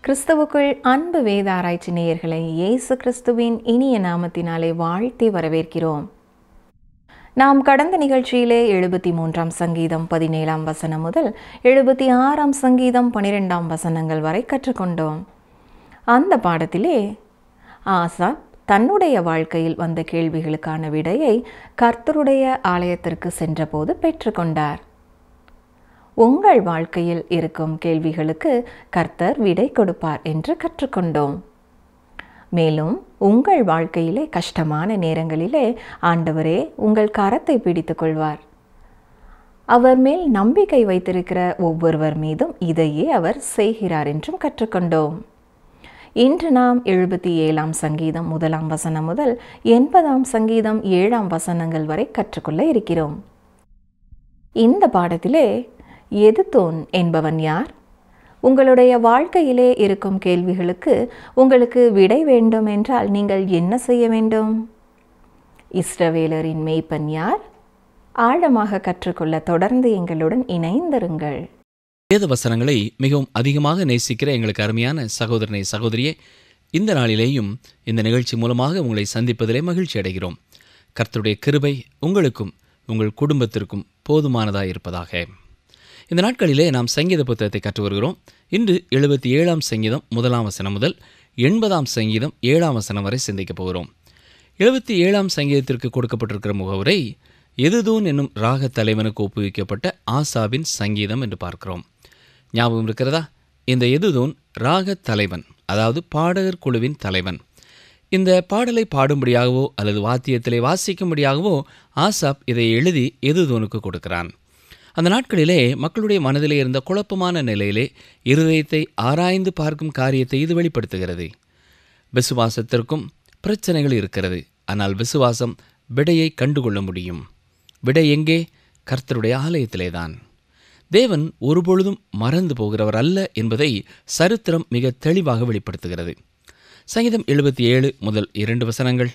கிறிஸ்துவுக்குள் அன்பு வேத ஆராய்ச்சி நேயர்களை இயேசு கிறிஸ்துவின் இனிய நாமத்தினாலே வாழ்த்தி வரவேற்கிறோம். நாம் கடந்த நிகழ்ச்சியிலே 73ஆம் சங்கீதம் 17ஆம் வசனம் முதல் 76ஆம் சங்கீதம் 12ஆம் வசனங்கள் வரை கற்றுக்கொண்டோம். அந்த பாடத்திலே ஆசாப் தன்னுடைய வாழ்க்கையில் வந்த கேள்விகளுக்கான விடையை கர்த்தருடைய ஆலயத்திற்கு சென்றபோது பெற்றுக்கொண்டார். உங்கள் வாழ்க்கையில் இருக்கும் கேள்விகளுக்கு கர்த்தர் விடை கொடுப்பார் என்று கற்றுக்கொண்டோம். மேலும் உங்கள் வாழ்க்கையிலே கஷ்டமான நேரங்களிலே ஆண்டவரே உங்கள் கரத்தை பிடித்து கொள்வார். அவர் மேல் நம்பிக்கை வைத்திருக்கிற ஒவ்வொருவர் மீதும் இதையே அவர் செய்கிறார் என்றும் கற்றுக்கொண்டோம். இன்று நாம் 77ஆம் சங்கீதம் 1ஆம் வசனம் முதல் 80ஆம் சங்கீதம் 7ஆம் வசனங்கள் வரை கற்றுக்கொள்ள இருக்கிறோம். இந்த பாடத்திலே எதுதோன் என்பவன் யார்? உங்களுடைய வாழ்க்கையிலே இருக்கும் கேள்விகளுக்கு உங்களுக்கு விடை வேண்டும் என்றால் நீங்கள் என்ன செய்ய வேண்டும்? இஸ்ரவேலரின் மேய்ப்பன் யார்? ஆழமாக கற்றுக்கொள்ள தொடர்ந்து எங்களுடன் இணைந்திருங்கள். வேத வசனங்களை மிகவும் அதிகமாக நேசிக்கிற எங்களுக்கு அருமையான சகோதரனை சகோதரியே, இந்த நாளிலேயும் இந்த நிகழ்ச்சி மூலமாக உங்களை சந்திப்பதிலே மகிழ்ச்சி அடைகிறோம். கர்த்தருடைய கிருபை உங்களுக்கும் உங்கள் குடும்பத்திற்கும் போதுமானதாக இருப்பதாக. இந்த நாட்களிலே நாம் சங்கீத புத்தகத்தை கற்று வருகிறோம். இன்று 77ஆம் சங்கீதம் 1ஆம் வசனம் முதல் 80ஆம் சங்கீதம் 7ஆம் வசனம் வரை சிந்திக்கப் போகிறோம். 77ஆம் சங்கீதத்திற்கு கொடுக்கப்பட்டிருக்கிற முகவுரை எதுதோன் என்னும் ராக தலைவனுக்கு ஒப்புவிக்கப்பட்ட ஆசாபின் சங்கீதம் என்று பார்க்கிறோம். ஞாபகம் இருக்கிறதா? இந்த எதுதோன் ராக தலைவன், அதாவது பாடகர் குழுவின் தலைவன். இந்த பாடலை பாடும்படியாகவோ அல்லது வாத்தியத்திலே வாசிக்கும்படியாகவோ ஆசாப் இதை எழுதி எதுதோனுக்கு கொடுக்கிறான். அந்த நாட்களிலே மக்களுடைய மனதிலே இருந்த குழப்பமான நிலையிலே இருதயத்தை ஆராய்ந்து பார்க்கும் காரியத்தை இது வெளிப்படுத்துகிறது. விசுவாசத்திற்கும் பிரச்சனைகள் இருக்கிறது. ஆனால் விசுவாசம் விடையை கண்டுகொள்ள முடியும். விடை எங்கே? கர்த்தருடைய ஆலயத்திலே தான். தேவன் ஒருபொழுதும் மறந்து போகிறவர் அல்ல என்பதை சரித்திரம் மிக தெளிவாக வெளிப்படுத்துகிறது. சங்கீதம் 77 முதல் 2 வசனங்கள்.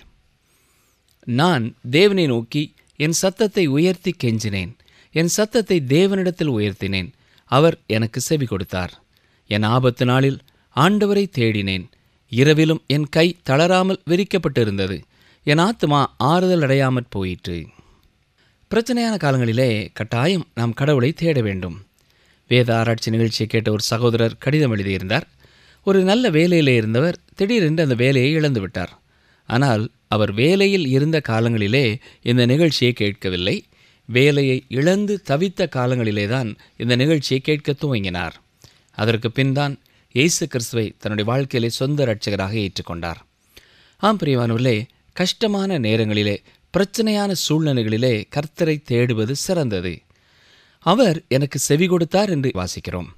நான் தேவனை நோக்கி என் சத்தத்தை உயர்த்தி கெஞ்சினேன். என் சத்தத்தை தேவனிடத்தில் உயர்த்தினேன். அவர் எனக்கு செவி கொடுத்தார். என் ஆபத்து நாளில் ஆண்டவரை தேடினேன். இரவிலும் என் கை தளராமல் விரிக்கப்பட்டிருந்தது. என் ஆத்துமா ஆறுதல் அடையாமற் போயிற்று. பிரச்சனையான காலங்களிலே கட்டாயம் நாம் கடவுளை தேட வேண்டும். வேத ஆராய்ச்சி நிகழ்ச்சியை கேட்ட ஒரு சகோதரர் கடிதம் எழுதியிருந்தார். ஒரு நல்ல வேலையிலே இருந்தவர் திடீரென்று அந்த வேலையை இழந்து விட்டார். ஆனால் அவர் வேலையில் இருந்த காலங்களிலே இந்த நிகழ்ச்சியை கேட்கவில்லை. வேலையை இழந்து தவித்த காலங்களிலேதான் இந்த நிகழ்ச்சியை கேட்க துவங்கினார். அதற்கு பின்தான் இயேசு கிறிஸ்துவை தன்னுடைய வாழ்க்கையிலே சொந்த இரட்சகராக ஏற்றுக்கொண்டார். ஆம் பிரியமானவர்களே, கஷ்டமான நேரங்களிலே, பிரச்சனையான சூழ்நிலைகளிலே கர்த்தரை தேடுவது சிறந்தது. அவர் எனக்கு செவி கொடுத்தார் என்று வாசிக்கிறோம்.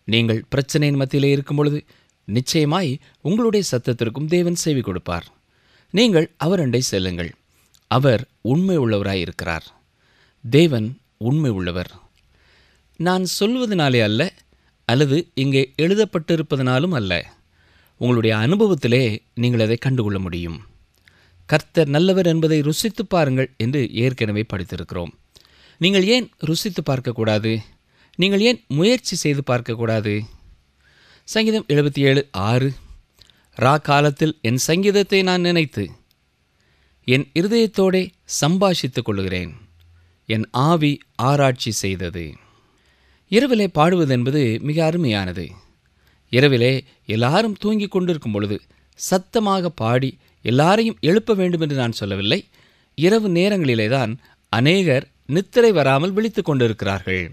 நீங்கள் பிரச்சனையின் மத்தியிலே இருக்கும் பொழுது நிச்சயமாய் உங்களுடைய சத்தத்திற்கும் தேவன் செவி கொடுப்பார். நீங்கள் அவரண்டை செல்லுங்கள். அவர் உண்மை உள்ளவராய் இருக்கிறார். தேவன் உண்மை உள்ளவர். நான் சொல்வதனாலே அல்ல, அல்லது இங்கே எழுதப்பட்டிருப்பதனாலும் அல்ல. உங்களுடைய அனுபவத்திலே நீங்கள் அதை கண்டுகொள்ள முடியும். கர்த்தர் நல்லவர் என்பதை ருசித்து பாருங்கள் என்று ஏற்கனவே படித்திருக்கிறோம். நீங்கள் ஏன் ருசித்து பார்க்கக்கூடாது? நீங்கள் ஏன் முயற்சி செய்து பார்க்கக்கூடாது? சங்கீதம் 77:6. ரா காலத்தில் என் சங்கீதத்தை நான் நினைத்து என் இருதயத்தோடே சம்பாஷித்துக் கொள்கிறேன். என் ஆவி ஆராய்ச்சி செய்தது. இரவிலே பாடுவது என்பது மிக அருமையானது. இரவிலே எல்லாரும் தூங்கிக் கொண்டிருக்கும் பொழுது சத்தமாக பாடி எல்லாரையும் எழுப்ப வேண்டும் என்று நான் சொல்லவில்லை. இரவு நேரங்களிலே தான் அநேகர் நித்திரை வராமல் விழித்து கொண்டிருக்கிறார்கள்.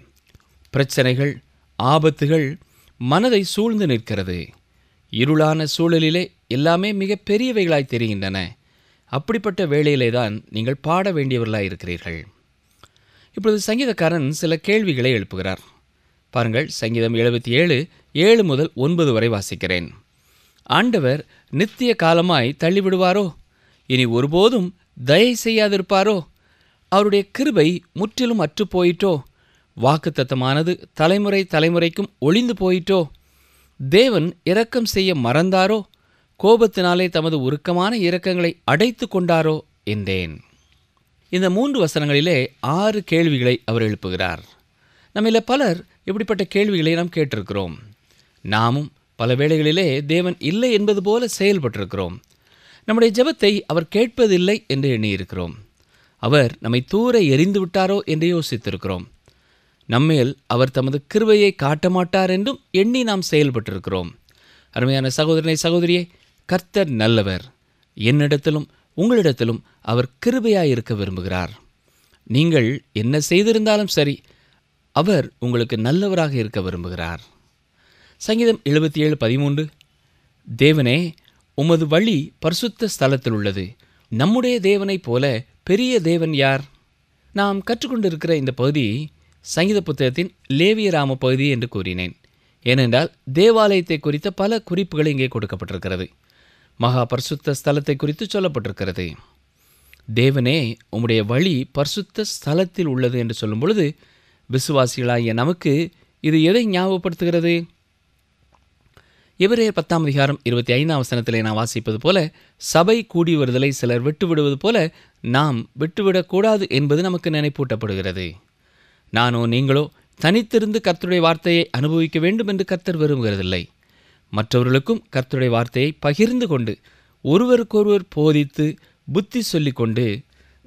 பிரச்சனைகள், ஆபத்துகள் மனதை சூழ்ந்து நிற்கிறது. இருளான சூழலிலே எல்லாமே மிக பெரியவைகளாய் தெரிகின்றன. அப்படிப்பட்ட வேளையிலே தான் நீங்கள் பாட வேண்டியவர்களாய் இருக்கிறீர்கள். இப்பொழுது சங்கீதக்காரன் சில கேள்விகளை எழுப்புகிறார். பாருங்கள், சங்கீதம் 77:7 முதல் 9 வரை வாசிக்கிறேன். ஆண்டவர் நித்திய காலமாய் தள்ளிவிடுவாரோ? இனி ஒருபோதும் தயை செய்யாதிருப்பாரோ? அவருடைய கிருபை முற்றிலும் அற்றுப்போயிற்றோ? வாக்குத்தத்தமானது தலைமுறை தலைமுறைக்கும் ஒளிந்து போயிற்றோ? தேவன் இரக்கம் செய்ய மறந்தாரோ? கோபத்தினாலே தமது உருக்கமான இரக்கங்களை அடைத்து கொண்டாரோ என்றேன். இந்த 3 வசனங்களிலே 6 கேள்விகளை அவர் எழுப்புகிறார். நம்மில் பலர் இப்படிப்பட்ட கேள்விகளை நாம் கேட்டிருக்கிறோம். நாமும் பல வேளைகளிலே தேவன் இல்லை என்பது போல செயல்பட்டிருக்கிறோம். நம்முடைய ஜெபத்தை அவர் கேட்பதில்லை என்று எண்ணியிருக்கிறோம். அவர் நம்மை தூர எறிந்து விட்டாரோ என்று யோசித்திருக்கிறோம். நம்மேல் அவர் தமது கிருபையை காட்ட மாட்டார் என்றும் எண்ணி நாம் செயல்பட்டிருக்கிறோம். அருமையான சகோதரனை சகோதரியே, கர்த்தர் நல்லவர். என்னிடத்திலும் உங்களிடத்திலும் அவர் கிருபையாயிருக்க விரும்புகிறார். நீங்கள் என்ன செய்திருந்தாலும் சரி, அவர் உங்களுக்கு நல்லவராக இருக்க விரும்புகிறார். சங்கீதம் 77:13, தேவனே, உமது வழி பரிசுத்த ஸ்தலத்தில் உள்ளது. நம்முடைய தேவனைப் போல பெரிய தேவன் யார்? நாம் கற்றுக்கொண்டிருக்கிற இந்த பகுதி சங்கீத புத்தகத்தின் லேவியராம பகுதி என்று கூறினேன். ஏனென்றால் தேவாலயத்தை குறித்த பல குறிப்புகள் இங்கே கொடுக்கப்பட்டிருக்கிறது. மகா பரிசுத்த ஸ்தலத்தை குறித்து சொல்லப்பட்டிருக்கிறது. தேவனே, உம்முடைய வழி பரிசுத்த ஸ்தலத்தில் உள்ளது என்று சொல்லும் பொழுது விசுவாசிகளாகிய நமக்கு இது எதை ஞாபகப்படுத்துகிறது? எபிரேயர் 10:25 நாம் வாசிப்பது போல, சபை கூடி வருதலை சிலர் விட்டுவிடுவது போல நாம் விட்டுவிடக்கூடாது என்பது நமக்கு நினைப்பூட்டப்படுகிறது. நானோ நீங்களோ தனித்திருந்து கர்த்தருடைய வார்த்தையை அனுபவிக்க வேண்டும் என்று கர்த்தர் விரும்புகிறதில்லை. மற்றவர்களுக்கும் கர்த்தருடைய வார்த்தையை பகிர்ந்து கொண்டு ஒருவருக்கொருவர் போதித்து புத்தி சொல்லிக்கொண்டு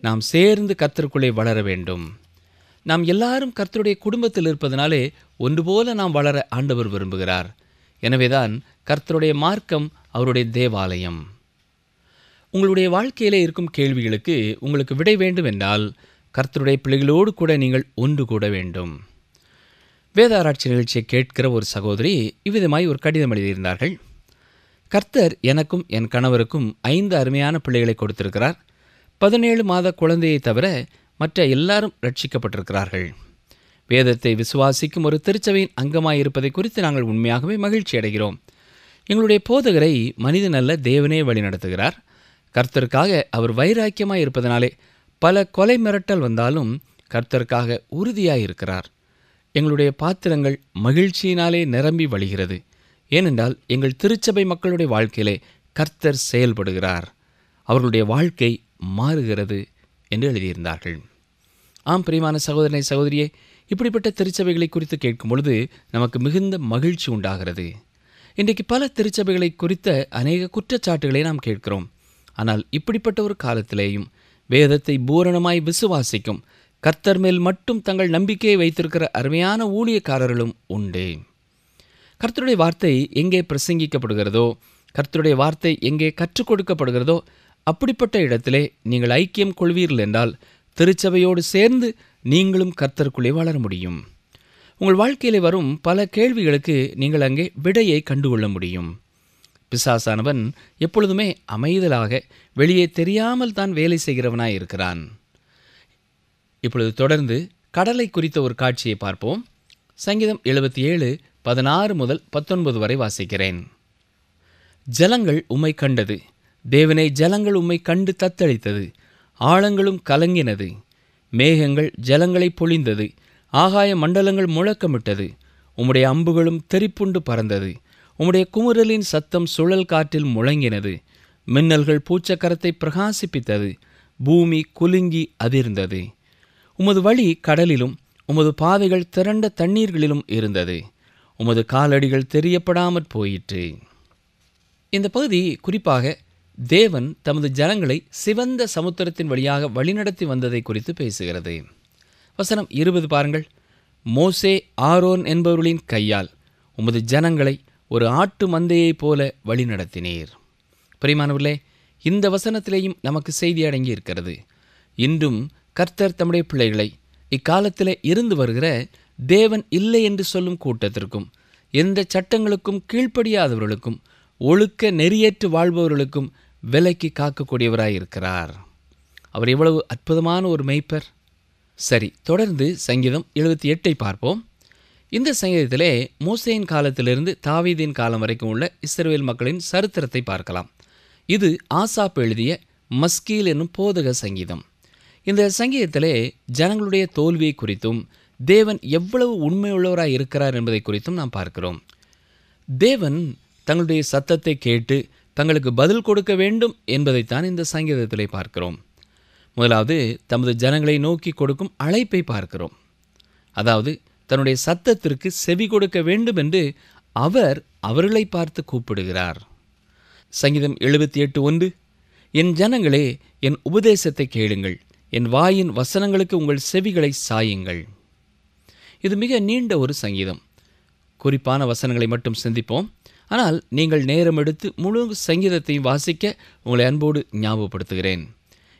நாம் சேர்ந்து கர்த்தருக்குள்ளே வளர வேண்டும். நாம் எல்லாரும் கர்த்தருடைய குடும்பத்தில் இருப்பதனாலே ஒன்றுபோல நாம் வளர ஆண்டவர் விரும்புகிறார். எனவேதான் கர்த்தருடைய மார்க்கம் அவருடைய தேவாலயம். உங்களுடைய வாழ்க்கையிலே இருக்கும் கேள்விகளுக்கு உங்களுக்கு விடை வேண்டும் என்றால் கர்த்தருடைய பிள்ளைகளோடு கூட நீங்கள் ஒன்று கூட வேண்டும். வேதாராய்ச்சி நிகழ்ச்சியை கேட்கிற ஒரு சகோதரி இவ்விதமாய் ஒரு கடிதம் எழுதியிருந்தார்கள். கர்த்தர் எனக்கும் என் கணவருக்கும் 5 அருமையான பிள்ளைகளை கொடுத்திருக்கிறார். 17 மாத குழந்தையை தவிர மற்ற எல்லாரும் ரட்சிக்கப்பட்டிருக்கிறார்கள். வேதத்தை விசுவாசிக்கும் ஒரு திருச்சபையின் அங்கமாயிருப்பதை குறித்து நாங்கள் உண்மையாகவே மகிழ்ச்சி அடைகிறோம். எங்களுடைய போதகரை மனிதன் அல்ல, தேவனே வழிநடத்துகிறார். கர்த்தருக்காக அவர் வைராக்கியமாய் இருப்பதனாலே பல கொலை மிரட்டல் வந்தாலும் கர்த்தருக்காக உறுதியாயிருக்கிறார். எங்களுடைய பாத்திரங்கள் மகிழ்ச்சியினாலே நிரம்பி வழிகிறது. ஏனென்றால் எங்கள் திருச்சபை மக்களுடைய வாழ்க்கையிலே கர்த்தர் செயல்படுகிறார். அவர்களுடைய வாழ்க்கை மாறுகிறது என்று எழுதியிருந்தார்கள். ஆம் பிரியமான சகோதரனை சகோதரியே, இப்படிப்பட்ட திருச்சபைகளை குறித்து கேட்கும் பொழுது நமக்கு மிகுந்த மகிழ்ச்சி உண்டாகிறது. இன்றைக்கு பல திருச்சபைகளை குறித்த அநேக குற்றச்சாட்டுகளை நாம் கேட்கிறோம். ஆனால் இப்படிப்பட்ட ஒரு காலத்திலேயும் வேதத்தை பூரணமாய் விசுவாசிக்கும், கர்த்தர் மேல் மட்டும் தங்கள் நம்பிக்கையை வைத்திருக்கிற அருமையான ஊழியக்காரர்களும் உண்டு. கர்த்தருடைய வார்த்தை எங்கே பிரசங்கிக்கப்படுகிறதோ, கர்த்தருடைய வார்த்தை எங்கே கற்றுக் கொடுக்கப்படுகிறதோ அப்படிப்பட்ட இடத்திலே நீங்கள் ஐக்கியம் கொள்வீர்கள் என்றால் திருச்சபையோடு சேர்ந்து நீங்களும் கர்த்தருக்குள்ளே வளர முடியும். உங்கள் வாழ்க்கையிலே வரும் பல கேள்விகளுக்கு நீங்கள் அங்கே விடையை கண்டுகொள்ள முடியும். பிசாசானவன் எப்பொழுதுமே அமைதலாக வெளியே தெரியாமல் தான் வேலை செய்கிறவனாய் இருக்கிறான். இப்பொழுது தொடர்ந்து கடலை குறித்த ஒரு காட்சியை பார்ப்போம். சங்கீதம் 77:16 முதல் 19 வரை வாசிக்கிறேன். ஜலங்கள் உம்மை கண்டது, தேவனே, ஜலங்கள் உம்மை கண்டு தத்தளித்தது, ஆழங்களும் கலங்கினது. மேகங்கள் ஜலங்களை பொழிந்தது, ஆகாய மண்டலங்கள் முழக்கமிட்டது. உம்முடைய அம்புகளும் தெறிப்புண்டு பறந்தது, உம்முடைய குமுறலின் சத்தம் சுழல் காற்றில் முழங்கினது. மின்னல்கள் பூச்சக்கரத்தை பிரகாசிப்பித்தது, பூமி குலுங்கி அதிர்ந்தது. உமது வழி கடலிலும் உமது பாதைகள் திரண்ட தண்ணீர்களிலும் இருந்தது, உமது காலடிகள் தெரியப்படாமற் போயிற்று. இந்த பகுதி குறிப்பாக தேவன் தமது ஜனங்களை சிவந்த சமுத்திரத்தின் வழியாக வழிநடத்தி வந்ததை குறித்து பேசுகிறது. வசனம் 20 பாருங்கள். மோசே ஆரோன் என்பவர்களின் கையால் உமது ஜனங்களை ஒரு ஆட்டு மந்தையைப் போல வழிநடத்தினீர். பிரியமானவர்களே, இந்த வசனத்திலேயும் நமக்கு செய்தி அடங்கி இருக்கிறது. இன்றும் கர்த்தர் தம்முடைய பிள்ளைகளை இக்காலத்திலே இருந்து வருகிற தேவன் இல்லை என்று சொல்லும் கூட்டத்திற்கும், எந்த சட்டங்களுக்கும் கீழ்ப்படியாதவர்களுக்கும், ஒழுக்க நெறியேற்று வாழ்பவர்களுக்கும் விலைக்கு காக்கக்கூடியவராயிருக்கிறார். அவர் எவ்வளவு அற்புதமான ஒரு மேய்ப்பர்! சரி, தொடர்ந்து சங்கீதம் 78 பார்ப்போம். இந்த சங்கீதத்திலே மோசேயின் காலத்திலிருந்து தாவீதின் காலம் வரைக்கும் உள்ள இஸ்ரவேல் மக்களின் சரித்திரத்தை பார்க்கலாம். இது ஆசாப் எழுதிய மஸ்கீல் என்னும் போதக சங்கீதம். இந்த சங்கீதத்திலே ஜனங்களுடைய தோல்வியை குறித்தும் தேவன் எவ்வளவு உண்மையுள்ளவராய் இருக்கிறார் என்பதை குறித்தும் நாம் பார்க்கிறோம். தேவன் தங்களுடைய சத்தத்தை கேட்டு தங்களுக்கு பதில் கொடுக்க வேண்டும் என்பதைத்தான் இந்த சங்கீதத்திலே பார்க்கிறோம். முதலாவது தமது ஜனங்களை நோக்கி கொடுக்கும் அழைப்பை பார்க்கிறோம். அதாவது தன்னுடைய சத்தத்திற்கு செவி கொடுக்க வேண்டும் என்று அவர் அவர்களை பார்த்து கூப்பிடுகிறார். சங்கீதம் 78:1, என் ஜனங்களே, என் உபதேசத்தை கேளுங்கள், என் வாயின் வசனங்களுக்கு உங்கள் செவிகளை சாயுங்கள். இது மிக நீண்ட ஒரு சங்கீதம். குறிப்பான வசனங்களை மட்டும் சிந்திப்போம். ஆனால் நீங்கள் நேரம் எடுத்து முழு சங்கீதத்தையும் வாசிக்க உங்களை அன்போடு ஞாபகப்படுத்துகிறேன்.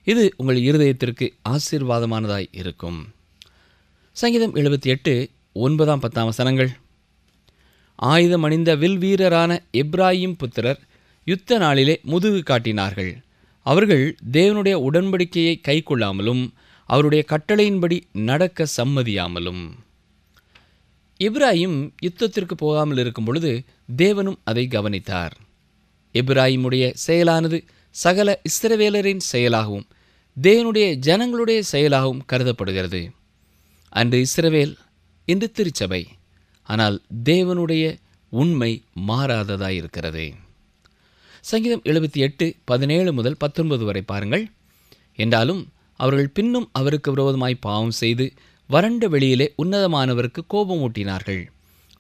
இது உங்கள் இருதயத்திற்கு ஆசீர்வாதமானதாய் இருக்கும். சங்கீதம் 78, 9, 10 வசனங்கள். ஆயுதம் அணிந்த வில் வீரரான எப்ராயிம் புத்திரர் யுத்த நாளிலே முதுகு காட்டினார்கள். அவர்கள் தேவனுடைய உடன்படிக்கையை கைக்கொள்ளாமலும் அவருடைய கட்டளையின்படி நடக்க சம்மதியாமலும். எப்ராயிம் யுத்தத்திற்கு போகாமல் இருக்கும் பொழுது தேவனும் அதை கவனித்தார். எப்ராயிமுடைய செயலானது சகல இஸ்ரவேலரின் செயலாகவும் தேவனுடைய ஜனங்களுடைய செயலாகவும் கருதப்படுகிறது. அன்று இஸ்ரவேல், இன்று திருச்சபை. ஆனால் தேவனுடைய உண்மை மாறாததாயிருக்கிறது. சங்கீதம் 78, 17 முதல் 19 வரை பாருங்கள். என்றாலும் அவர்கள் பின்னும் அவருக்கு விரோதமாய் பாவம் செய்து வறண்ட வெளியிலே உன்னதமானவருக்கு கோபமூட்டினார்கள்.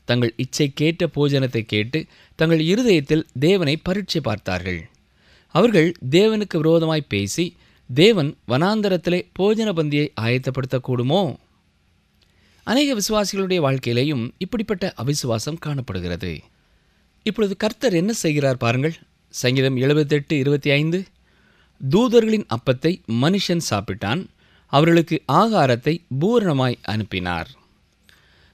தங்கள் இச்சை கேட்ட போஜனத்தை கேட்டு தங்கள் இருதயத்தில் தேவனை பரீட்சை பார்த்தார்கள். அவர்கள் தேவனுக்கு விரோதமாய் பேசி தேவன் வனாந்தரத்திலே போஜன பந்தியை ஆயத்தப்படுத்தக்கூடுமோ? அநேக விசுவாசிகளுடைய வாழ்க்கையிலேயும் இப்படிப்பட்ட அவிசுவாசம் காணப்படுகிறது. இப்பொழுது கர்த்தர் என்ன செய்கிறார் பாருங்கள். சங்கீதம் 78, 25, தூதர்களின் அப்பத்தை மனுஷன் சாப்பிட்டான், அவர்களுக்கு ஆகாரத்தை பூரணமாய் அனுப்பினார்.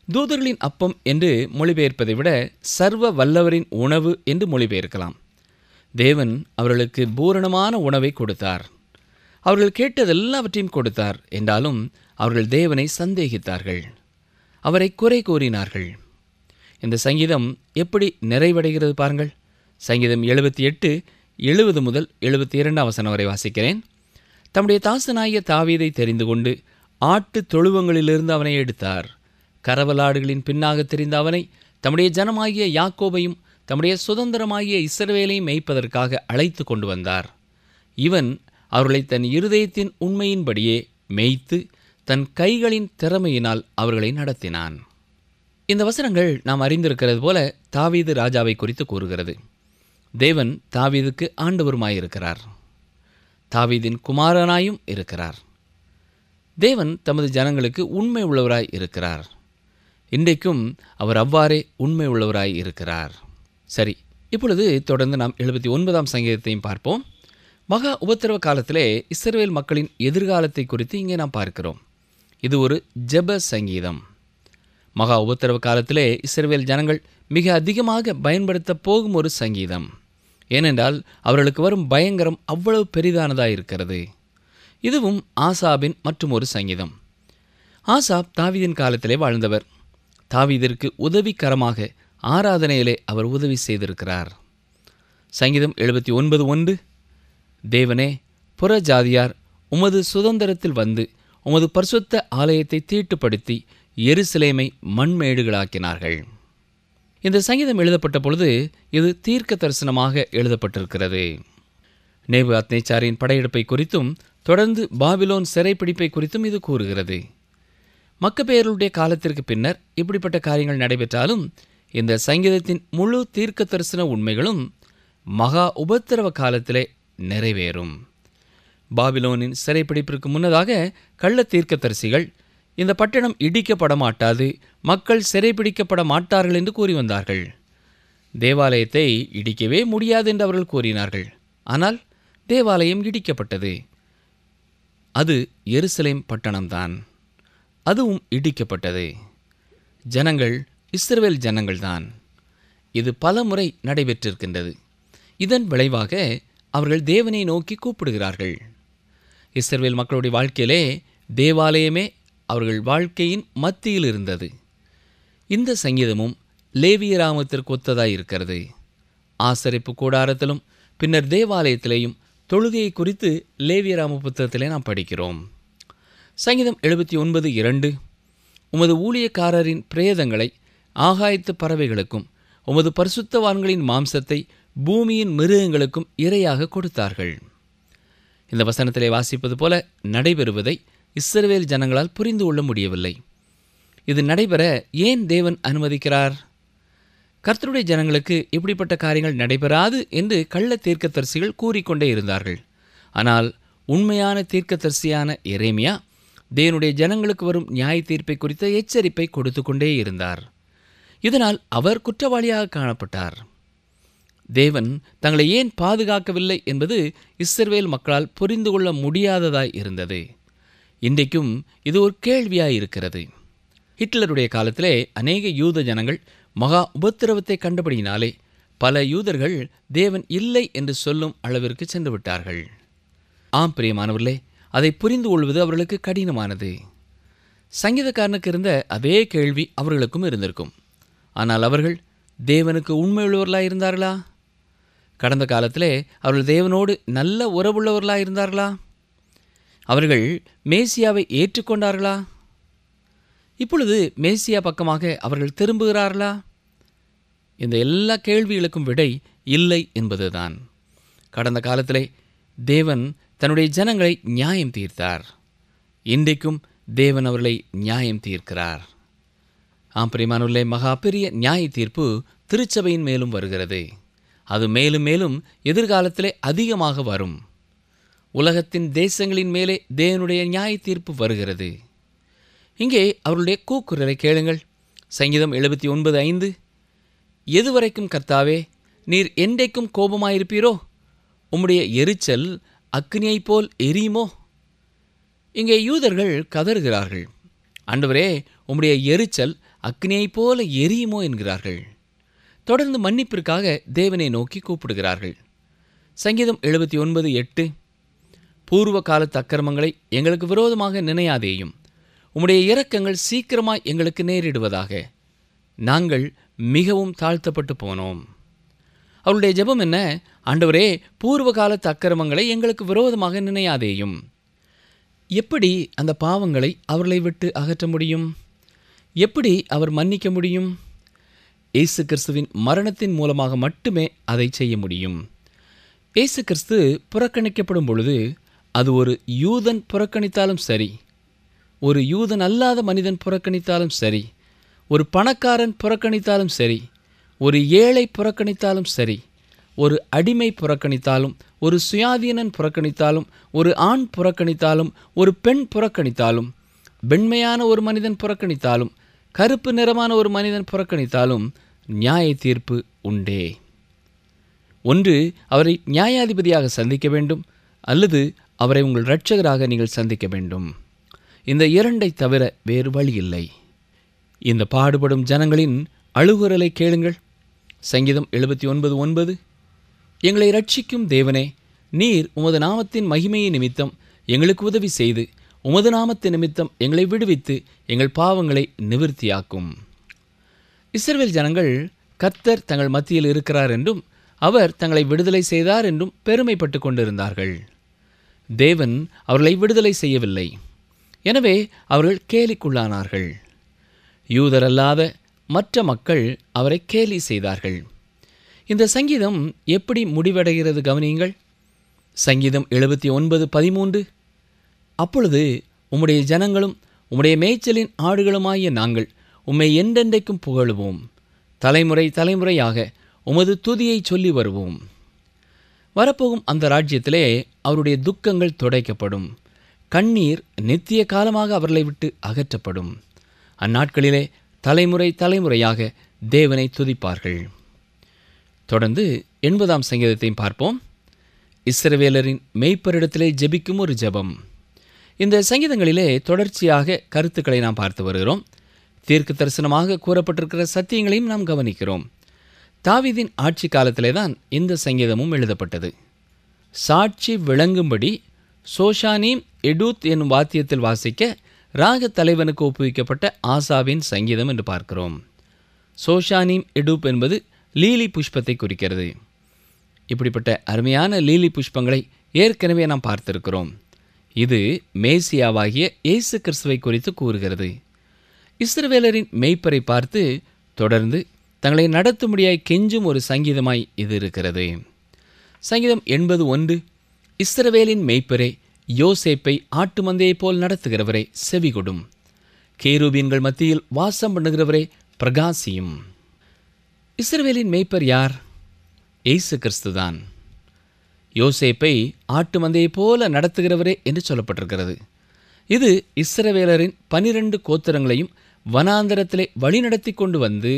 தூதர்களின் அப்பம் என்று மொழிபெயர்ப்பதை விட சர்வ வல்லவரின் உணவு என்று மொழிபெயர்க்கலாம். தேவன் அவர்களுக்கு பூரணமான உணவை கொடுத்தார். அவர்கள் கேட்டதெல்லாவற்றையும் கொடுத்தார். என்றாலும் அவர்கள் தேவனை சந்தேகித்தார்கள், அவரை குறை கூறினார்கள். இந்த சங்கீதம் எப்படி நிறைவடைகிறது பாருங்கள். சங்கீதம் 78, 70 முதல் 72 வசனம் வரை வாசிக்கிறேன். தம்முடைய தாசனாகிய தாவீதை தெரிந்து கொண்டு ஆட்டு தொழுவங்களிலிருந்து அவனை எடுத்தார். கரவலாடுகளின் பின்னாக தெரிந்த அவனை தம்முடைய ஜனமாகிய யாக்கோபையும் தம்முடைய சுதந்திரமாகிய இஸ்ரவேலையும் மேய்ப்பதற்காக அழைத்து கொண்டு வந்தார். இவன் அவர்களை தன் இருதயத்தின் உண்மையின்படியே மேய்த்து தன் கைகளின் திறமையினால் அவர்களை நடத்தினான். இந்த வசனங்கள் நாம் அறிந்திருக்கிறது போல தாவீது ராஜாவை குறித்து கூறுகிறது. தேவன் தாவீதுக்கு ஆண்டவருமாயிருக்கிறார், தாவீதின் குமாரனாயும் இருக்கிறார். தேவன் தமது ஜனங்களுக்கு உண்மை உள்ளவராய் இருக்கிறார். இன்றைக்கும் அவர் அவ்வாறே உண்மை உள்ளவராய் இருக்கிறார். சரி, இப்பொழுது தொடர்ந்து நாம் 79ஆம் சங்கீதத்தையும் பார்ப்போம். மகா உபத்திரவ காலத்திலே இஸ்ரவேல் மக்களின் எதிர்காலத்தை குறித்து இங்கே நாம் பார்க்கிறோம். இது ஒரு ஜெப சங்கீதம். மகா உபத்திரவ காலத்திலே இஸ்ரவேல் ஜனங்கள் மிக அதிகமாக பயன்படுத்த போகும் ஒரு சங்கீதம். ஏனென்றால் அவர்களுக்கு வரும் பயங்கரம் அவ்வளவு பெரிதானதாக இருக்கிறது. இதுவும் ஆசாபின் மற்றும் ஒரு சங்கீதம். ஆசாப் தாவீதின் காலத்திலே வாழ்ந்தவர். தாவீதிற்கு உதவிகரமாக ஆராதனையிலே அவர் உதவி செய்திருக்கிறார். சங்கீதம் 79:1, தேவனே, புற ஜாதியார் உமது சுதந்திரத்தில் வந்து உமது பரிசுத்த ஆலயத்தை தீட்டுப்படுத்தி எருசலேமை மண்மேடுகளாக்கினார்கள். இந்த சங்கீதம் எழுதப்பட்ட பொழுது இது தீர்க்க தரிசனமாக எழுதப்பட்டிருக்கிறது. நேபுகாத்நேச்சாரின் படையெடுப்பை குறித்தும் தொடர்ந்து பாபிலோன் சிறைப்பிடிப்பை குறித்தும் இது கூறுகிறது. மக்கபேயர்களுடைய காலத்திற்கு பின்னர் இப்படிப்பட்ட காரியங்கள் நடைபெற்றாலும் இந்த சங்கீதத்தின் முழு தீர்க்க தரிசன உண்மைகளும் மகா உபத்திரவ காலத்திலே நிறைவேறும். பாபிலோனின் சிறைப்பிடிப்பிற்கு முன்னதாக கள்ள தீர்க்கதரிசிகள் இந்த பட்டணம் இடிக்கப்பட மாட்டாது, மக்கள் சிறைப்பிடிக்கப்பட மாட்டார்கள் என்று கூறி வந்தார்கள். தேவாலயத்தை இடிக்கவே முடியாது என்று அவர்கள் கூறினார்கள். ஆனால் தேவாலயம் இடிக்கப்பட்டது. அது எருசலேம் பட்டணம்தான், அதுவும் இடிக்கப்பட்டது. ஜனங்கள் இஸ்ரவேல் ஜனங்கள்தான். இது பல முறை நடைபெற்றிருக்கின்றது. இதன் விளைவாக அவர்கள் தேவனை நோக்கி கூப்பிடுகிறார்கள். இஸ்ரவேல் மக்களுடைய வாழ்க்கையிலே தேவாலயமே அவர்கள் வாழ்க்கையின் மத்தியில் இருந்தது. இந்த சங்கீதமும் லேவியராமத்திற்கு ஒத்ததாய் இருக்கிறது. ஆசரிப்பு கூடாரத்திலும் பின்னர் தேவாலயத்திலேயும் தொழுகையை குறித்து லேவியராம புத்தகத்திலே நாம் படிக்கிறோம். சங்கீதம் 79:2, உமது ஊழியக்காரரின் பிரேதங்களை ஆகாயத்து பறவைகளுக்கும் உமது பரிசுத்தவான்களின் மாம்சத்தை பூமியின் மிருகங்களுக்கும் இரையாக கொடுத்தார்கள். இந்த வசனத்திலே வாசிப்பது போல நடைபெறுவதை இஸ்ரவேல் ஜனங்களால் புரிந்து கொள்ள முடியவில்லை. இது நடைபெற ஏன் தேவன் அனுமதிக்கிறார்? கர்த்தருடைய ஜனங்களுக்கு இப்படிப்பட்ட காரியங்கள் நடைபெறாது என்று கள்ள தீர்க்கதரிசிகள் கூறிக்கொண்டே இருந்தார்கள். ஆனால் உண்மையான தீர்க்கதரிசியான எரேமியா தேவனுடைய ஜனங்களுக்கு வரும் நியாய தீர்ப்பை குறித்த எச்சரிப்பை கொடுத்து கொண்டே இருந்தார். இதனால் அவர் குற்றவாளியாக காணப்பட்டார். தேவன் தங்களை ஏன் பாதுகாக்கவில்லை என்பது இஸ்ரவேல் மக்களால் புரிந்து கொள்ள முடியாததாய் இருந்தது. இன்றைக்கும் இது ஒரு கேள்வியாய் இருக்கிறது. ஹிட்லருடைய காலத்திலே அநேக யூத ஜனங்கள் மகா உபத்திரவத்தை கண்டபடியினாலே பல யூதர்கள் தேவன் இல்லை என்று சொல்லும் அளவிற்கு சென்று விட்டார்கள். ஆம் பிரியமானவர்களே, அதை புரிந்து கொள்வது அவர்களுக்கு கடினமானது. சங்கீதக்காரனுக்கு இருந்த அதே கேள்வி அவர்களுக்கும் இருந்திருக்கும். ஆனால் அவர்கள் தேவனுக்கு உண்மையுள்ளவர்களாக இருந்தார்களா? கடந்த காலத்திலே அவர்கள் தேவனோடு நல்ல உறவுள்ளவர்களாக இருந்தார்களா? அவர்கள் மேசியாவை ஏற்றுக்கொண்டார்களா? இப்பொழுது மேசியா பக்கமாக அவர்கள் திரும்புகிறார்களா? இந்த எல்லா கேள்விகளுக்கும் விடை இல்லை என்பதுதான். கடந்த காலத்திலே தேவன் தன்னுடைய ஜனங்களை நியாயம் தீர்த்தார். இன்றைக்கும் தேவன் அவர்களை நியாயம் தீர்க்கிறார். ஆம் பிரியமானவர்களே, மகா பெரிய நியாய தீர்ப்பு திருச்சபையின் மேலும் வருகிறது. அது மேலும் மேலும் எதிர்காலத்திலே அதிகமாக வரும். உலகத்தின் தேசங்களின் மேலே தேவனுடைய நியாய தீர்ப்பு வருகிறது. இங்கே அவருடைய கூக்குரலை கேளுங்கள். சங்கீதம் 79:5, எதுவரைக்கும் கர்த்தாவே, நீர் என்றைக்கும் கோபமாயிருப்பீரோ? உம்முடைய எரிச்சல் அக்னியைப் போல் எரியுமோ? இங்கே யூதர்கள் கதறுகிறார்கள். ஆண்டவரே, உம்முடைய எரிச்சல் அக்னியைப் போல எரியுமோ என்கிறார்கள். தொடர்ந்து மன்னிப்பிற்காக தேவனை நோக்கி கூப்பிடுகிறார்கள். சங்கீதம் 79:8, பூர்வ காலத்து அக்கிரமங்களை எங்களுக்கு விரோதமாக நினையாதேயும், உம்முடைய இரக்கங்கள் சீக்கிரமாய் எங்களுக்கு நேரிடுவதாக. நாங்கள் மிகவும் தாழ்த்தப்பட்டு போனோம். அவருடைய ஜெபம் என்ன? ஆண்டவரே, பூர்வ காலத்து அக்கிரமங்களை எங்களுக்கு விரோதமாக நினையாதேயும். எப்படி அந்த பாவங்களை அவர்களை விட்டு அகற்ற முடியும்? எப்படி அவர் மன்னிக்க முடியும்? இயேசு கிறிஸ்துவின் மரணத்தின் மூலமாக மட்டுமே அதை செய்ய முடியும். இயேசு கிறிஸ்து புறக்கணிக்கப்படும் பொழுது அது ஒரு யூதன் புறக்கணித்தாலும் சரி, ஒரு யூதன் அல்லாத மனிதன் புறக்கணித்தாலும் சரி, ஒரு பணக்காரன் புறக்கணித்தாலும் சரி, ஒரு ஏழை புறக்கணித்தாலும் சரி, ஒரு அடிமை புறக்கணித்தாலும், ஒரு சுயாதீனன் புறக்கணித்தாலும், ஒரு ஆண் புறக்கணித்தாலும், ஒரு பெண் புறக்கணித்தாலும், வெண்மையான ஒரு மனிதன் புறக்கணித்தாலும், கருப்பு நிறமான ஒரு மனிதன் புறக்கணித்தாலும் நியாய தீர்ப்பு உண்டே. ஒன்று அவரை நியாயாதிபதியாக சந்திக்க வேண்டும், அல்லது அவரை உங்கள் இரட்சகராக நீங்கள் சந்திக்க வேண்டும். இந்த இரண்டை தவிர வேறு வழி இல்லை. இந்த பாடுபடும் ஜனங்களின் அழுகுரலை கேளுங்கள். சங்கீதம் 79:9, எங்களை இரட்சிக்கும் தேவனே, நீர் உமது நாமத்தின் மகிமையை நிமித்தம் எங்களுக்கு உதவி செய்து உமது நாமத்தின் நிமித்தம் எங்களை விடுவித்து எங்கள் பாவங்களை நிவிர்த்தியாக்கும். இஸ்ரவேல் ஜனங்கள் கர்த்தர் தங்கள் மத்தியில் இருக்கிறார் என்றும் அவர் தங்களை விடுதலை செய்தார் என்றும் பெருமைப்பட்டு கொண்டிருந்தார்கள். தேவன் அவர்களை விடுதலை செய்யவில்லை. எனவே அவர்கள் கேலிக்குள்ளானார்கள். யூதரல்லாத மற்ற மக்கள் அவரை கேலி செய்தார்கள். இந்த சங்கீதம் எப்படி முடிவடைகிறது கவனியுங்கள். சங்கீதம் 79:13, அப்பொழுது உம்முடைய ஜனங்களும் உம்முடைய மேய்ச்சலின் ஆடுகளுமாகிய நாங்கள் உம்மை என்றென்றைக்கும் புகழுவோம். தலைமுறை தலைமுறையாக உமது துதியை சொல்லி வருவோம். வரப்போகும் அந்த ராஜ்யத்திலே அவருடைய துக்கங்கள் துடைக்கப்படும். கண்ணீர் நித்திய காலமாக அவர்களை விட்டு அகற்றப்படும். அந்நாட்களிலே தலைமுறை தலைமுறையாக தேவனை துதிப்பார்கள். தொடர்ந்து 80ஆம் சங்கீதத்தையும் பார்ப்போம். இஸ்ரவேலரின் மேய்ப்பரிடத்திலே ஜெபிக்கும் ஒரு ஜெபம். இந்த சங்கீதங்களிலே தொடர்ச்சியாக கருத்துக்களை நாம் பார்த்து வருகிறோம். தீர்க்க தரிசனமாக கூறப்பட்டிருக்கிற சத்தியங்களையும் நாம் கவனிக்கிறோம். தாவீதின் ஆட்சி காலத்திலே தான் இந்த சங்கீதமும் எழுதப்பட்டது. சாட்சி விளங்கும்படி சோஷானீம் எடூத் என்னும் வாத்தியத்தில் வாசிக்க ராக தலைவனுக்கு ஒப்புவிக்கப்பட்ட ஆசாவின் சங்கீதம் என்று பார்க்கிறோம். சோஷானீம் எடூப் என்பது லீலி புஷ்பத்தை குறிக்கிறது. இப்படிப்பட்ட அருமையான லீலி புஷ்பங்களை ஏற்கனவே நாம் பார்த்திருக்கிறோம். இது மேசியாவாகிய இயேசு கிறிஸ்துவை குறித்து கூறுகிறது. இஸ்ரவேலரின் மேய்ப்பரை பார்த்து தொடர்ந்து தங்களை நடத்தும்படியாய் கெஞ்சும் ஒரு சங்கீதமாய் இது இருக்கிறது. சங்கீதம் 80:1, இஸ்ரவேலின் மேய்ப்பரே, யோசேப்பை ஆட்டு மந்தையைப் போல் நடத்துகிறவரே செவிகொடும். கேருபீன்கள் மத்தியில் வாசம் பண்ணுகிறவரே பிரகாசியும். இஸ்ரவேலின் மேய்ப்பர் யார்? இயேசு கிறிஸ்துதான். யோசேப்பை ஆட்டு மந்தையைப் போல நடத்துகிறவரே என்று சொல்லப்பட்டிருக்கிறது. இது இஸ்ரவேலரின் 12 கோத்திரங்களையும் வனாந்தரத்திலே வழிநடத்தி கொண்டு வந்து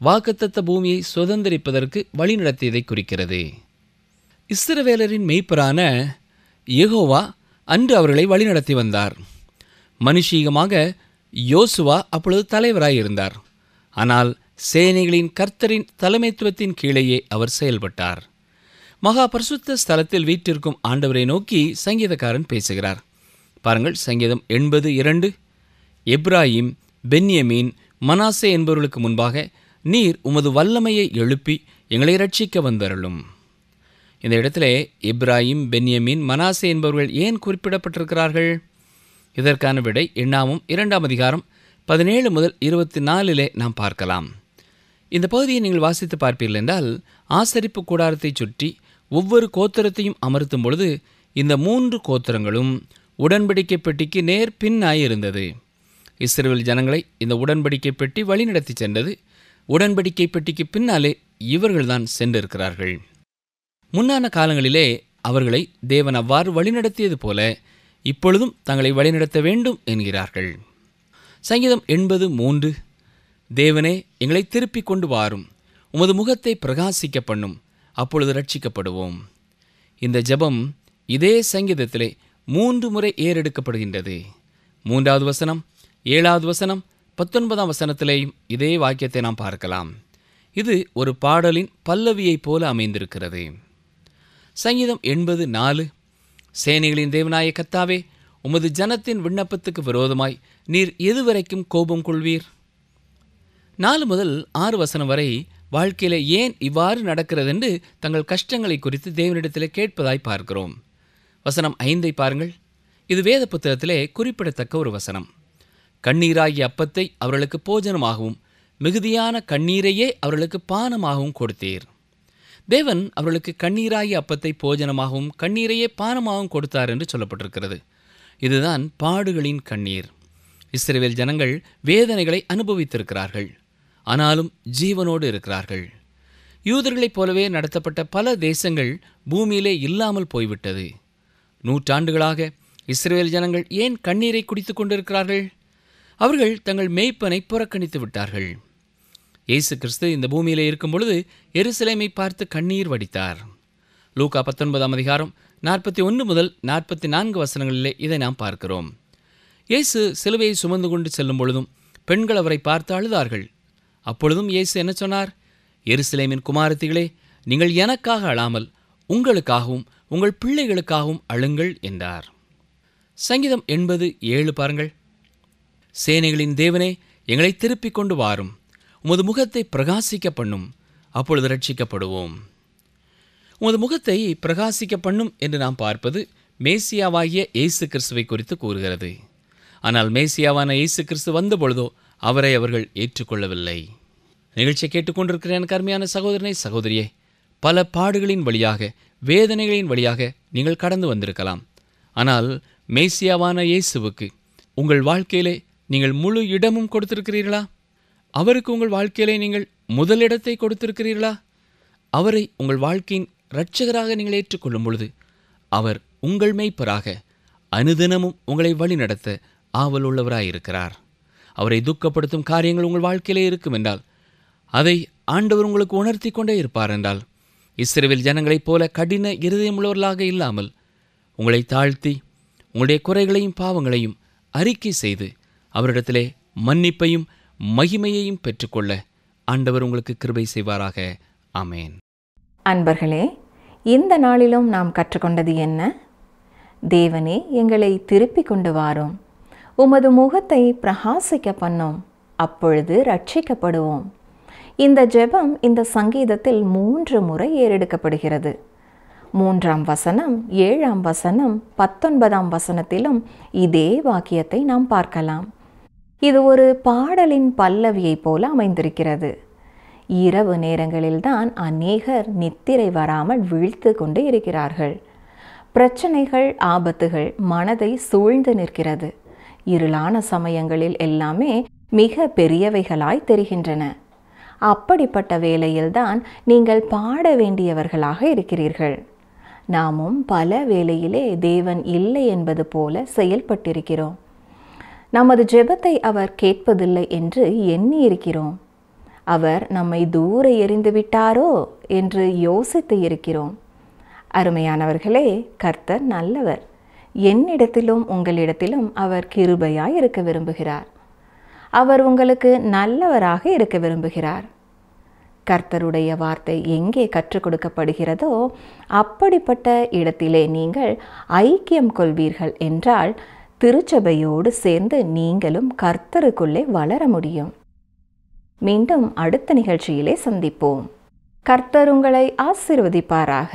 வாக்குத்தத்த பூமியை சுதந்திரிப்பதற்கு வழிநடத்தியதை குறிக்கிறது. இஸ்ரவேலரின் மேய்ப்பரான யெகோவா அன்று அவர்களை வழிநடத்தி வந்தார். மனுஷீகமாக யோசுவா அப்பொழுது தலைவராய் இருந்தார். ஆனால் சேனைகளின் கர்த்தரின் தலைமைத்துவத்தின் கீழேயே அவர் செயல்பட்டார். மகா பரிசுத்த ஸ்தலத்தில் வீற்றிருக்கும் ஆண்டவரை நோக்கி சங்கீதக்காரன் பேசுகிறார். பாருங்கள், சங்கீதம் 82. எப்ராயிம், பென்யமீன், மனாசே என்பவர்களுக்கு முன்பாக நீர் உமது வல்லமையை எழுப்பி எங்களை ரட்சிக்க வந்தருளும். இந்த இடத்திலே எப்ராயிம், பென்யமீன், மனாசே என்பவர்கள் ஏன் குறிப்பிடப்பட்டிருக்கிறார்கள்? இதற்கான விடை எண்ணாமம் 2ஆம் அதிகாரம் 17 முதல் 24 நாம் பார்க்கலாம். இந்த பகுதியை நீங்கள் வாசித்து பார்ப்பீர்கள் என்றால், ஆசரிப்பு கூடாரத்தை சுற்றி ஒவ்வொரு கோத்திரத்தையும் அமர்த்தும் பொழுது இந்த 3 கோத்திரங்களும் உடன்படிக்கை பெட்டிக்கு நேர் பின்னாய் இருந்தது. இஸ்ரவேல் ஜனங்களை இந்த உடன்படிக்கை பெட்டி வழிநடத்தி சென்றது. உடன்படிக்கை பெட்டிக்கு பின்னாலே இவர்கள்தான் சென்றிருக்கிறார்கள். முன்னான காலங்களிலே அவர்களை தேவன் அவ்வாறு வழிநடத்தியது போல இப்பொழுதும் தங்களை வழிநடத்த வேண்டும் என்கிறார்கள். சங்கீதம் 83. தேவனே, எங்களை திருப்பிக் கொண்டு வாரும், உமது முகத்தை பிரகாசிக்க பண்ணும், அப்பொழுது ரட்சிக்கப்படுவோம். இந்த ஜெபம் இதே சங்கீதத்திலே 3 முறை ஏறெடுக்கப்படுகின்றது. 3வது வசனம், 7வது வசனம், 19ஆம் வசனத்திலேயும் இதே வாக்கியத்தை நாம் பார்க்கலாம். இது ஒரு பாடலின் பல்லவியைப் போல அமைந்திருக்கிறது. சங்கீதம் 84. சேனைகளின் தேவனாய கர்த்தாவே, உமது ஜனத்தின் விண்ணப்பத்துக்கு விரோதமாய் நீர் எதுவரைக்கும் கோபம் கொள்வீர்? 4 முதல் 6 வசனம் வரை வாழ்க்கையில ஏன் இவ்வாறு நடக்கிறது என்று தங்கள் கஷ்டங்களை குறித்து தேவனிடத்தில் கேட்பதாய் பார்க்கிறோம். வசனம் 5 பாருங்கள். இது வேத புத்தகத்திலே குறிப்பிடத்தக்க ஒரு வசனம். கண்ணீராகிய அப்பத்தை அவர்களுக்கு போஜனமாகவும் மிகுதியான கண்ணீரையே அவர்களுக்கு பானமாகவும் கொடுத்தீர். தேவன் அவர்களுக்கு கண்ணீராகிய அப்பத்தை போஜனமாகவும் கண்ணீரையே பானமாகவும் கொடுத்தார் என்று சொல்லப்பட்டிருக்கிறது. இதுதான் பாடுகளின் கண்ணீர். இஸ்ரவேல் ஜனங்கள் வேதனைகளை அனுபவித்திருக்கிறார்கள், ஆனாலும் ஜீவனோடு இருக்கிறார்கள். யூதர்களைப் போலவே நடத்தப்பட்ட பல தேசங்கள் பூமியிலே இல்லாமல் போய்விட்டது. நூற்றாண்டுகளாக இஸ்ரவேல் ஜனங்கள் ஏன் கண்ணீரை குடித்துக் கொண்டிருக்கிறார்கள்? அவர்கள் தங்கள் மேய்ப்பனை புறக்கணித்து விட்டார்கள். இயேசு கிறிஸ்து இந்த பூமியிலே இருக்கும் பொழுது எருசலேமை பார்த்து கண்ணீர் வடித்தார். லூக்கா 19ஆம் அதிகாரம் 41 முதல் 44 வசனங்களிலே இதை நாம் பார்க்கிறோம். இயேசு சிலுவையை சுமந்து கொண்டு செல்லும் பொழுதும் பெண்கள் அவரை பார்த்து அழுதார்கள். அப்பொழுதும் இயேசு என்ன சொன்னார்? எருசலேமின் குமாரத்திகளே, நீங்கள் எனக்காக அழாமல் உங்களுக்காகவும் உங்கள் பிள்ளைகளுக்காகவும் அழுங்கள் என்றார். சங்கீதம் 87 பாருங்கள். சேனைகளின் தேவனே, எங்களை திருப்பிக் கொண்டு வாரும், உமது முகத்தை பிரகாசிக்க பண்ணும், அப்பொழுது ரட்சிக்கப்படுவோம். உமது முகத்தை பிரகாசிக்க பண்ணும் என்று நாம் பார்ப்பது மேசியாவாகிய இயேசு கிறிஸ்துவை குறித்து கூறுகிறது. ஆனால் மேசியாவான இயேசு கிறிஸ்து வந்த பொழுதோ அவரை அவர்கள் ஏற்றுக்கொள்ளவில்லை. நிகழ்ச்சியை கேட்டுக்கொண்டிருக்கிற எனக்கு அருமையான சகோதரனை, சகோதரியே, பல பாடுகளின் வழியாக, வேதனைகளின் வழியாக நீங்கள் கடந்து வந்திருக்கலாம். ஆனால் மேசியாவான இயேசுவுக்கு உங்கள் வாழ்க்கையிலே நீங்கள் முழு இடமும் கொடுத்திருக்கிறீர்களா? அவருக்கு உங்கள் வாழ்க்கையிலே நீங்கள் முதலிடத்தை கொடுத்திருக்கிறீர்களா? அவரை உங்கள் வாழ்க்கையின் இரட்சகராக நீங்கள் ஏற்றுக்கொள்ளும் பொழுது அவர் உங்கள் மேய்ப்பராக அனுதினமும் உங்களை வழிநடத்த ஆவல் உள்ளவராயிருக்கிறார். அவரை துக்கப்படுத்தும் காரியங்கள் உங்கள் வாழ்க்கையிலே இருக்கும் என்றால் அதை ஆண்டவர் உங்களுக்கு உணர்த்தி கொண்டே இருப்பார் என்றால், இஸ்ரவேல் ஜனங்களைப் போல கடின இருதயமுள்ளவர்களாக இல்லாமல் உங்களை தாழ்த்தி உங்களுடைய குறைகளையும் பாவங்களையும் அறிக்கை செய்து அவரிடத்திலே மன்னிப்பையும் மகிமையையும் பெற்றுக்கொள்ள ஆண்டவர் உங்களுக்கு கிருபை செய்வாராக. ஆமேன். அன்பர்களே, இந்த நாளிலும் நாம் கற்றுக்கொண்டது என்ன? தேவனே, எங்களை திருப்பிக் கொண்டு வாரும், உமது முகத்தை பிரகாசிக்க பண்ணும், அப்பொழுது ரட்சிக்கப்படுவோம். இந்த ஜெபம் இந்த சங்கீதத்தில் 3 முறை ஏறெடுக்கப்படுகிறது. 3ஆம் வசனம், 7ஆம் வசனம், 19ஆம் வசனத்திலும் இதே வாக்கியத்தை நாம் பார்க்கலாம். இது ஒரு பாடலின் பல்லவியைப் போல அமைந்திருக்கிறது. இரவு நேரங்களில்தான் அநேகர் நித்திரை வராமல் விழித்து கொண்டு இருக்கிறார்கள். பிரச்சனைகள், ஆபத்துகள் மனதை சூழ்ந்து நிற்கிறது. இருளான சமயங்களில் எல்லாமே மிக பெரியவைகளாய் தெரிகின்றன. அப்படிப்பட்ட வேளையில்தான் நீங்கள் பாட வேண்டியவர்களாக இருக்கிறீர்கள். நாமும் பல வேளையிலே தேவன் இல்லை என்பது போல செயல்பட்டிருக்கிறோம். நமது ஜெபத்தை அவர் கேட்பதில்லை என்று எண்ணி இருக்கிறோம். அவர் நம்மை தூர எறிந்து விட்டாரோ என்று யோசித்து இருக்கிறோம். அருமையானவர்களே, கர்த்தர் நல்லவர். என்னிடத்திலும் உங்களிடத்திலும் அவர் கிருபையாய் இருக்க விரும்புகிறார். அவர் உங்களுக்கு நல்லவராக இருக்க விரும்புகிறார். கர்த்தருடைய வார்த்தை எங்கே கற்றுக் கொடுக்கப்படுகிறதோ அப்படிப்பட்ட இடத்திலே நீங்கள் ஐக்கியம் கொள்வீர்கள் என்றால் திருச்சபையோடு சேர்ந்து நீங்களும் கர்த்தருக்குள்ளே வளர முடியும். மீண்டும் அடுத்த நிகழ்ச்சியிலே சந்திப்போம். கர்த்தர் உங்களை ஆசீர்வதிப்பாராக.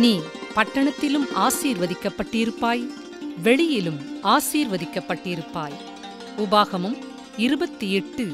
நீ பட்டணத்திலும் ஆசீர்வதிக்கப்பட்டிருப்பாய், வெளியிலும் ஆசீர்வதிக்கப்பட்டிருப்பாய். உபாகமம் 28:3.